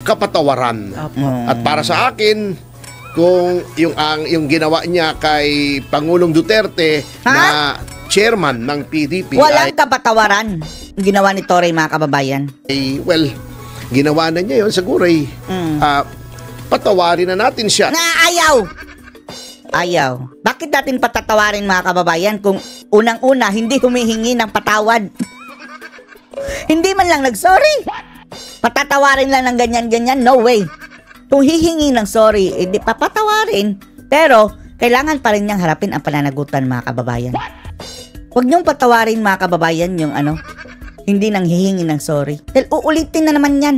kapatawaran. At para sa akin, kung yung ginawa niya kay Pangulong Duterte na chairman ng PDP walang kapatawaran ang ginawa ni Torre, mga kababayan. Well, ginawa na niya yun siguro patawarin na natin siya. Ayaw. Bakit natin patatawarin, mga kababayan, kung unang-una hindi humihingi ng patawad? Hindi man lang nag-sorry. Patatawarin lang ng ganyan-ganyan? No way. Kung hihingi ng sorry, hindi papatawarin. Pero, kailangan pa rin niyang harapin ang pananagutan, mga kababayan. Huwag niyong patawarin, mga kababayan, yung hindi nang hihingi ng sorry. Dahil uulitin na naman yan.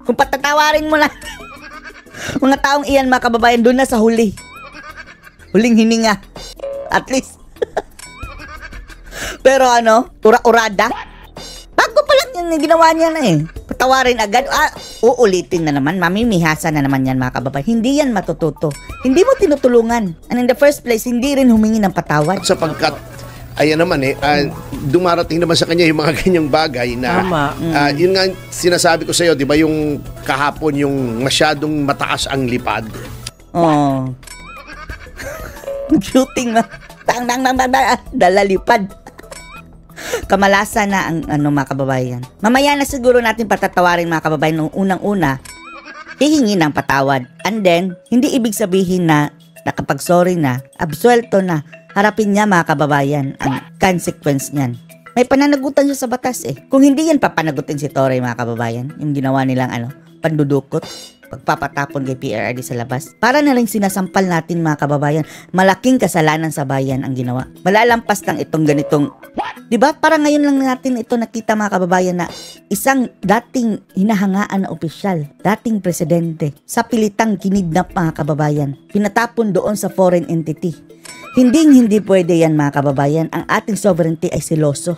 Kung patatawarin mo lang, mga taong iyan, mga kababayan, doon na sa huli. Huling hininga. At least. Pero ura-urada. Bago pa lang yung ginawa niya na patawarin agad. Uulitin na naman. Mamimihasa na naman yan, mga kababayan. Hindi yan matututo. Hindi mo tinutulungan. And in the first place, hindi rin humingi ng patawad. Sapagkat, ayan naman dumarating naman sa kanya yung mga ganyang bagay na yun nga sinasabi ko sa iyo, di ba, yung kahapon yung masyadong mataas ang lipad. Shooting dalalipad. Kamalasan na ang mga kababayan. Mamaya na siguro natin patatawarin, mga kababayan, nung unang-una hihingi ng patawad. And then, hindi ibig sabihin na nakapag-sorry na, absuelto na, harapin niya, mga kababayan, ang consequence niyan. May pananagutan siya sa batas Kung hindi yan papanagutin si Torre, mga kababayan, yung ginawa nilang pandudukot, pagpapatapon kay PRRD sa labas. Para na rin sinasampal natin, mga kababayan, malaking kasalanan sa bayan ang ginawa. Malalampas lang itong ganitong, di ba? Para ngayon lang natin ito nakita, mga kababayan, na isang dating hinahangaan na opisyal, dating presidente, sa pilitang kinidnap, mga kababayan, pinatapon doon sa foreign entity. Hindi pwede yan, mga kababayan. Ang ating sovereignty ay seloso.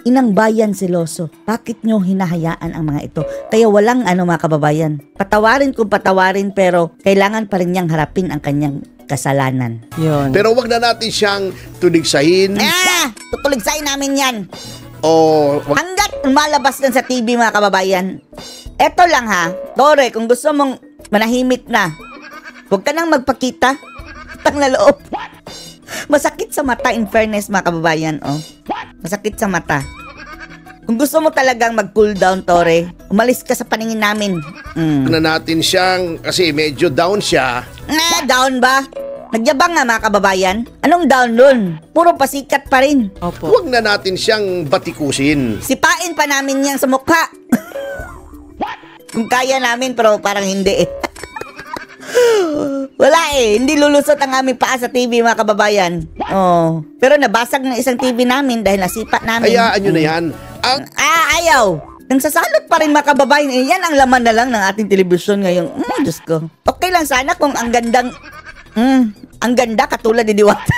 Inang bayan seloso. Bakit nyo hinahayaan ang mga ito? Kaya walang mga kababayan. Patawarin kung patawarin, pero kailangan pa rin niyang harapin ang kanyang kasalanan. Yun. Pero wag na natin siyang tuligsahin. Tutuligsahin namin yan. Hanggat malabas lang sa TV, mga kababayan. Eto lang Torre, kung gusto mong manahimik na, huwag ka nang magpakita. Utang na loob. Masakit sa mata, in fairness, mga kababayan. Masakit sa mata. Kung gusto mo talagang mag-cool down, Torre, umalis ka sa paningin namin. Na natin siyang, kasi medyo down siya. Down ba? Nagyabang nga, mga kababayan. Anong down nun? Puro pasikat pa rin. Opo. Huwag na natin siyang batikusin. Sipain pa namin yan sa mukha. Kung kaya namin, pero parang hindi Wala hindi lulusot ang aming paa sa TV, mga kababayan. Pero nabasag ng isang TV namin dahil nasipa namin. Hayaan nyo na yan. Ayaw. Nagsasalot pa rin, mga kababayan. Yan ang laman na lang ng ating telebisyon ngayon. Diyos ko. Okay lang sana kung ang gandang ang ganda katulad ni Diwata.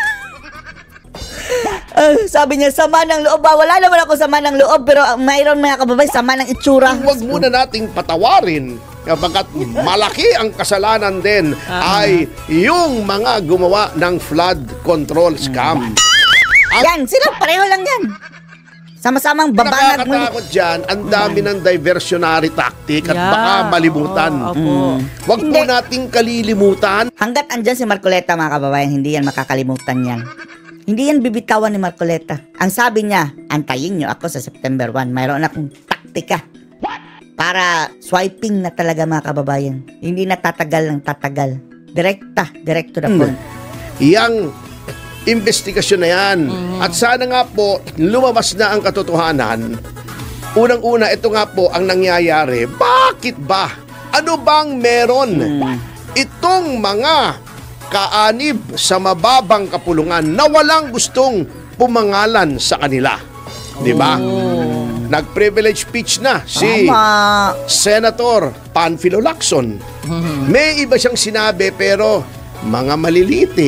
Sabi niya, sama ng loob. Wala naman ako sama ng loob, pero mayroon, mga kababayan, sama ng itsura. Huwag muna nating patawarin kapagkat malaki ang kasalanan din ay yung mga gumawa ng flood control scam. Yan, sila pareho lang yan. Sama-samang babanag mo. Nakakatakot dyan, ang dami ng diversionary tactic at baka malimutan. Huwag po nating kalilimutan. Hanggat andyan si Marcoleta, mga kababayan, hindi yan makakalimutan yan. Hindi yan bibitawan ni Marcoleta. Ang sabi niya, antayin niyo ako sa September 1. Mayroon akong taktika para swiping na talaga, mga kababayan. Hindi na tatagal ng tatagal. Direct to the point. Yang investigasyon na yan. At sana nga po, lumabas na ang katotohanan. Unang-una, ito nga po ang nangyayari. Bakit ba? Ano bang meron? Itong mga kaanib sa mababang kapulungan na walang gustong pumangalan sa kanila. Di ba? Nag-privilege speech na si Senator Panfilo Lacson. May iba siyang sinabi pero mga maliliit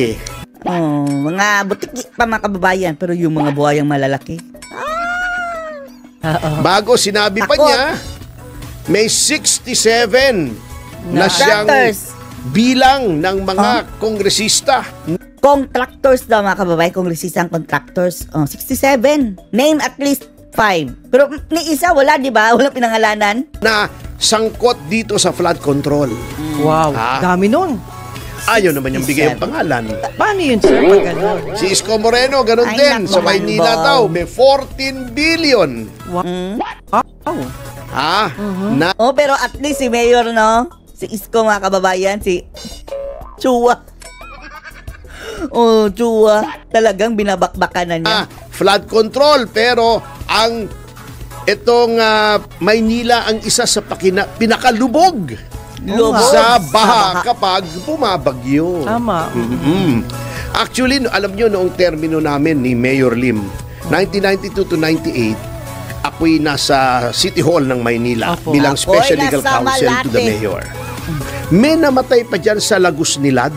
mga butiki pa, mga kababayan, pero yung mga buhayang malalaki. Bago sinabi pa niya, may 67 na siyang bilang ng mga kongresista. Contractors daw, mga kababayan, kongresistang contractors. 67. Name at least 5. Pero ni isa, wala, di ba? Walang pinangalanan. Na sangkot dito sa flood control. Wow, dami nun. Ayaw naman yung bigay ang pangalan. Paano yun, sir, pag gano'n? Si Isko Moreno, ganun Ay, din. nako, Sa Maynila Manbong. daw, may 14 billion. Wow. Na Oh, pero at least si Mayor, no? Si Isko, mga kababayan, si Chua. Oh, Chua. Talagang binabakbakan na niya. flood control. Pero itong Maynila ang isa sa pinakalubog Lubog sa baha kapag bumabagyo. Tama. Actually, alam nyo, noong termino namin ni Mayor Lim, 1992 to 98, ako'y nasa City Hall ng Maynila Opo. bilang Special Ako'y Legal nasa Counsel to the Malate. Mayor. May namatay pa dyan sa Lagos Nilad.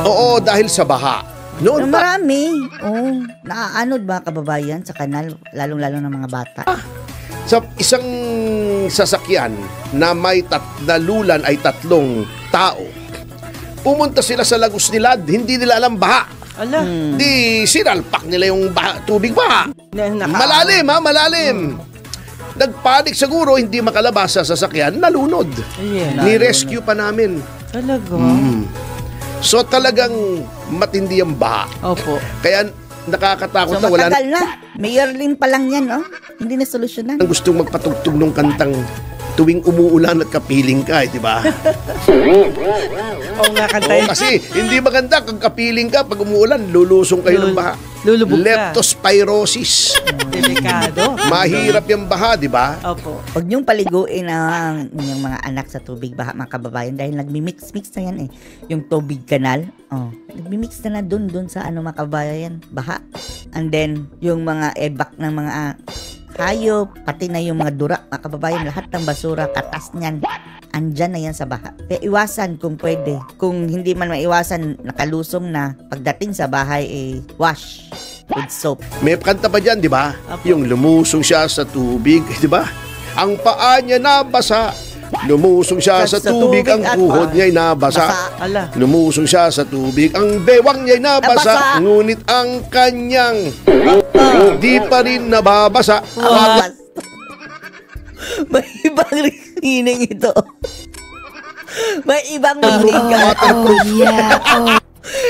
Oo, dahil sa baha. Noon pa, Marami. Oh, naaanod mga kababayan sa kanal, lalong-lalo ng mga bata. sa isang sasakyan na may nalulan ay 3 tao. Pumunta sila sa Lagos Nilad, hindi nila alam baha. Ala. Di sinalpak nila yung tubig baha. Malalim. Nagpanik siguro, hindi makalabas sa sasakyan, nalunod. Ayan. Ni-rescue pa namin. Talaga? So talagang matindi ang baha. Opo. Kaya nakakatakot So na wala matagal na. Mayor Lim pa lang yan, oh. Hindi na solusyonan. nang gustong magpatugtog ng kantang tuwing umuulan at kapiling ka, di ba? Oo nga, kantayin. Kasi hindi maganda kung kapiling ka pag umuulan, lulusong kayo ng baha. Lulubog ka. Leptospirosis. Delikado. Mahirap yung baha, di ba? Opo. Huwag niyong paliguin ang inyong mga anak sa tubig baha, mga kababayan, dahil nagmi-mix-mix na yan eh. Yung tubig kanal, nagmi-mix na dun sa mga kababayan, baha. And then, yung mga ebak ng mga hayop, pati na yung mga dura, mga kababayan, lahat ng basura, katas niyan, andyan na yan sa baha. Kaya iwasan kung pwede. Kung hindi man maiwasan, nakalusong na, pagdating sa bahay, wash with soap. May kanta pa dyan, di ba? Apo. Yung lumusong siya sa tubig, di ba? Ang paa niya nabasa. Lumusong siya sa tubig, ang at uhod niya'y nabasa. Ala. Lumusong siya sa tubig, ang bewang niya'y nabasa. Nabasa. Ngunit ang kanyang di pa rin nababasa. Basta. May ibang meaning ito. May ibang meaning ka.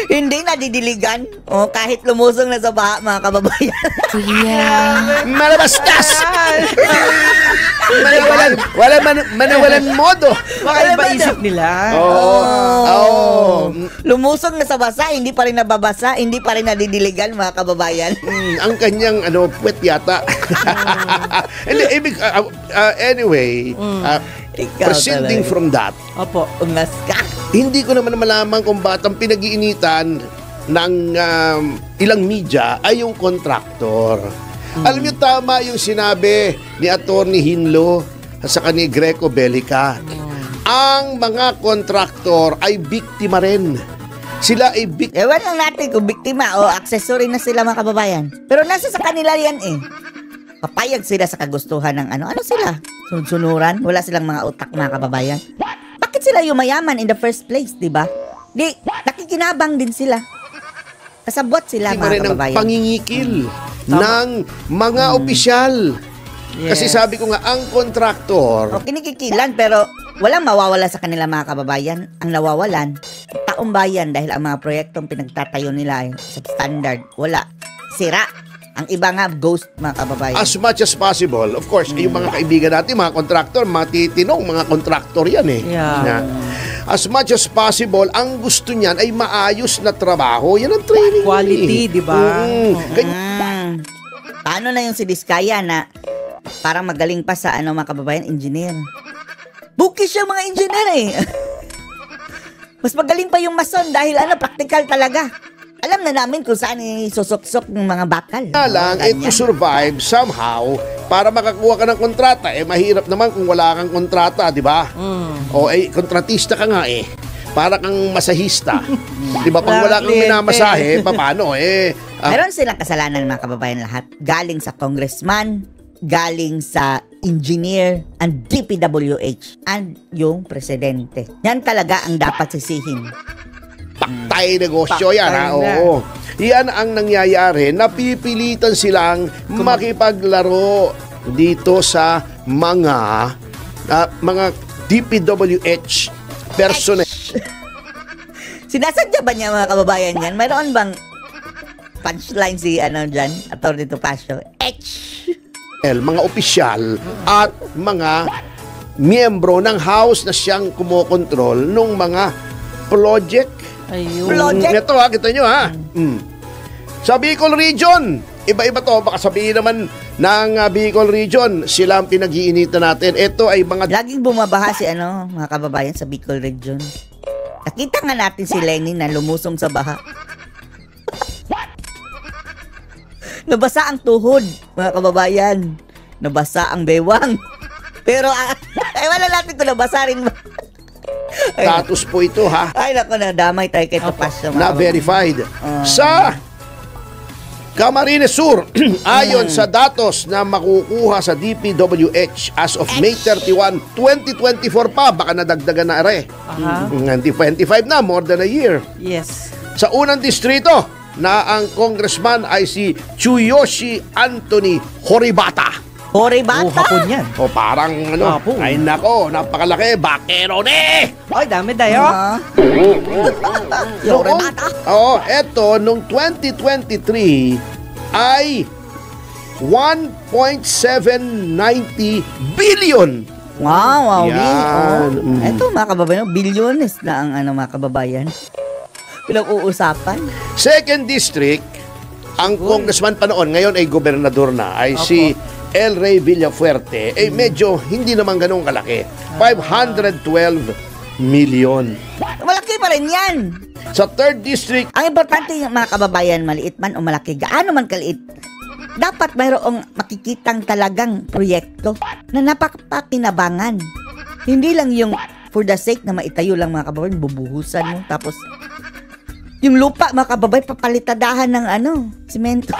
Hindi nadidiligan. Kahit lumusong na sa baha, mga kababayan. Malabastas! Manawalan modo. Baka iba isip nila. Lumusong na sa basa, hindi pa rin nababasa, hindi pa rin nadidiligan, mga kababayan. Ang kanyang puwet yata. Anyway, Ikaw proceeding talaga. from that, Opo. Ungas ka. hindi ko naman malaman kung ba't ang pinag-iinitan ng ilang media ay yung kontraktor. Alam niyo, tama yung sinabi ni Atty. Hinlo sa ni Greco Bellica. Ang mga kontraktor ay biktima rin. Sila ay biktima. Ewan lang natin kung biktima o accessory na sila, mga kababayan. Pero nasa sa kanila yan eh. Papayag sila sa kagustuhan ng ano sila? Sunsunuran? Wala silang mga utak, mga kababayan. Bakit sila yumayaman in the first place, di ba? Di, nakikinabang din sila. Kasabot sila, Biktima mga rin ng kababayan. pangingikil ng mga opisyal. Kasi Yes. sabi ko nga, ang kontraktor, O, kinikikilan, pero walang mawawala sa kanila, mga kababayan. Ang nawawalan, taong bayan, dahil ang mga proyektong pinagtatayo nila ay substandard. Wala. Sira. Ang iba nga, ghost, mga kababayan. as much as possible, of course, yung mga kaibigan natin, mga kontraktor, matitinong mga kontraktor yan eh. Yeah. Na, as much as possible, ang gusto niyan ay maayos na trabaho. Yan ang training. Quality, eh. di ba? Paano na yung si Diskaya na parang magaling pa sa mga kababayan, engineer. Bukis yung mga engineer eh. Mas magaling pa yung mason dahil practical talaga. Alam na namin kung saan isusok-sok ng mga bakal. Kaya lang, to survive somehow, para makakuha ka ng kontrata, mahirap naman kung wala kang kontrata, di ba? O, kontratista ka nga eh. Para kang masahista. Di ba? Pag wala kang minamasahe, paano Meron silang kasalanan, mga kababayan, lahat. Galing sa congressman, galing sa engineer, and DPWH, and yung presidente. Yan talaga ang dapat sisihin. paktay negosyo yan. Paktay na. Oo. Yan ang nangyayari. Napipilitan silang makipaglaro dito sa mga mga DPWH personnel. Sinasadya ba niya mga kababayan yan? Mayroon bang punchline si dyan? Attorney Topacio? Mga opisyal at mga miyembro ng House na siyang kumokontrol nung mga project. Ayun. Project? Ito kita nyo Sa Bicol Region, iba-iba to. Baka sabihin naman ng Bicol Region, sila ang pinag-iinitan natin. Ito ay mga Laging bumabaha si mga kababayan sa Bicol Region. Nakita nga natin si Lenny na lumusong sa baha. Nabasa ang tuhod, mga kababayan. Nabasa ang bewang. Pero, wala natin kung nabasa rin ba. status po ito Ay, naku, nadamay tayo kay Topacio. na verified. Sa Camarines Sur, ayon sa datos na makukuha sa DPWH as of May 31, 2024 pa, baka nadagdagan na are. 25 na, more than a year. Yes. Sa unang distrito na ang congressman ay si Tsuyoshi Anthony Horibata. Horibata? Hapon yan. O parang Hapon. ay nako, napakalaki, bakero ni! Ay, dami tayo. Horibata? Eto, nung 2023 ay 1.790 billion. Wow, Yan. Ito mga kababayan, bilyones na ang mga kababayan. Pinag-uusapan. Second district, ang congressman pa noon, ngayon ay gobernador na, ay si El Rey Villafuerte, medyo hindi naman ganun kalaki. 512 million. Malaki pa rin yan. Sa third district, Ang importante yung mga kababayan, maliit man o malaki, gaano man kaliit, dapat mayroong makikitang talagang proyekto na napakapakinabangan. Hindi lang yung for the sake na maitayo lang mga kababayan, bubuhusan mo, tapos yung lupa mga kababayan, papalitadahan ng simento.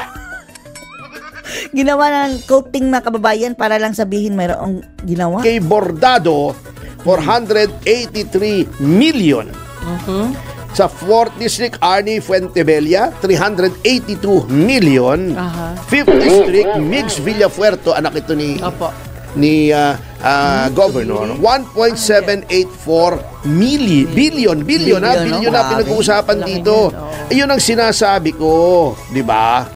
Ginawa ng coating mga kababayan para lang sabihin mayroong ginawa. kay Bordado, 483 million. Sa 4th District, Arnie Fuentebella, 382 million. 5th District, Migs Villafuerte, anak ito ni Governor, 1.784 billion na pinag-uusapan dito. Ayun ang sinasabi ko, di ba?